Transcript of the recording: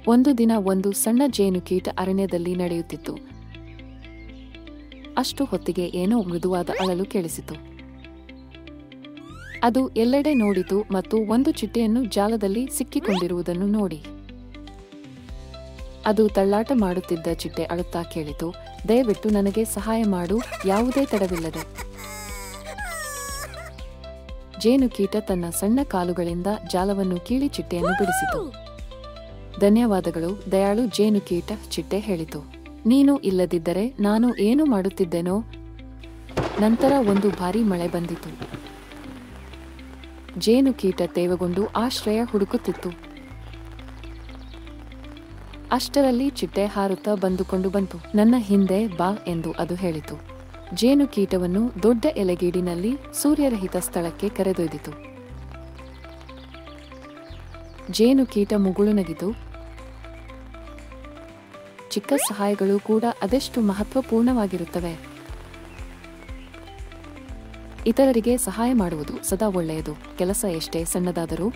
ಒಂದು ದಿನ ಒಂದು ಸಣ್ಣ ಜೇನುಕೀಟ ಅರಣ್ಯದಲ್ಲಿ ನಡೆಯುತ್ತಿತ್ತು. ಅಷ್ಟು ಹೊತ್ತಿಗೆ ಏನೋ ಮೃದುವಾದ ಅಳಲು ಕೇಳಿಸಿತು. ಅದು ಎಲ್ಲೆಡೆ ನೋಡಿತು ಮತ್ತು ಒಂದು ಚಿಟ್ಟೆಯನ್ನು ಜಾಲದಲ್ಲಿ ಸಿಕ್ಕಿಕೊಂಡಿರುವುದನ್ನು ನೋಡಿ ಅದು ತಳ್ಳಾಟ ಮಾಡುತ್ತಿದ್ದ ಚಿಟ್ಟೆ ಅಳುತ್ತಾ ಕೇಳಿತು, ದಯವಿಟ್ಟು ನನಗೆ ಸಹಾಯ ಮಾಡು, ಯಾವುದೇ ತಡವಿಲ್ಲದೆ. ಜೇನುಕೀಟ ತನ್ನ ಸಣ್ಣ ಕಾಲುಗಳಿಂದ ಜಾಲವನ್ನು ಕೀಳಿ ಚಿಟ್ಟೆಯನ್ನು ಬಿಡಿಸಿತು. ಧನ್ಯವಾದಗಳು ದಯಾಳು ಜೇನುಕೀಟ, ಚಿಟ್ಟೆ ಹೇಳಿತು. ನೀನು ಇಲ್ಲದಿದ್ದರೆ ನಾನು ಏನು ಮಾಡುತ್ತಿದ್ದೆನೋ. ನಂತರ ಒಂದು ಭಾರೀ ಮಳೆ ಬಂದಿತು. ಜೇನುಕೀಟ ತೇವಗೊಂಡು ಆಶ್ರಯ ಹುಡುಕುತ್ತಿತ್ತು. ಅಷ್ಟರಲ್ಲಿ ಚಿಟ್ಟೆ ಹಾರುತ್ತಾ ಬಂದುಕೊಂಡು ಬಂತು. ನನ್ನ ಹಿಂದೆ ಬಾ ಎಂದು ಅದು ಹೇಳಿತು. ಜೇನುಕೀಟವನ್ನು ದೊಡ್ಡ ಎಲೆಗೀಡಿನಲ್ಲಿ ಸೂರ್ಯರಹಿತ ಸ್ಥಳಕ್ಕೆ ಕರೆದೊಯ್ದಿತು. ಜೇನುಕೀಟ ಮುಗುಳುನಗಿತು. ಚಿಕ್ಕ ಸಹಾಯಗಳು ಕೂಡ ಅದೆಷ್ಟು ಮಹತ್ವಪೂರ್ಣವಾಗಿರುತ್ತವೆ. ಇತರರಿಗೆ ಸಹಾಯ ಮಾಡುವುದು ಸದಾ ಒಳ್ಳೆಯದು. ಕೆಲಸ ಎಷ್ಟೇ ಸಣ್ಣದಾದರೂ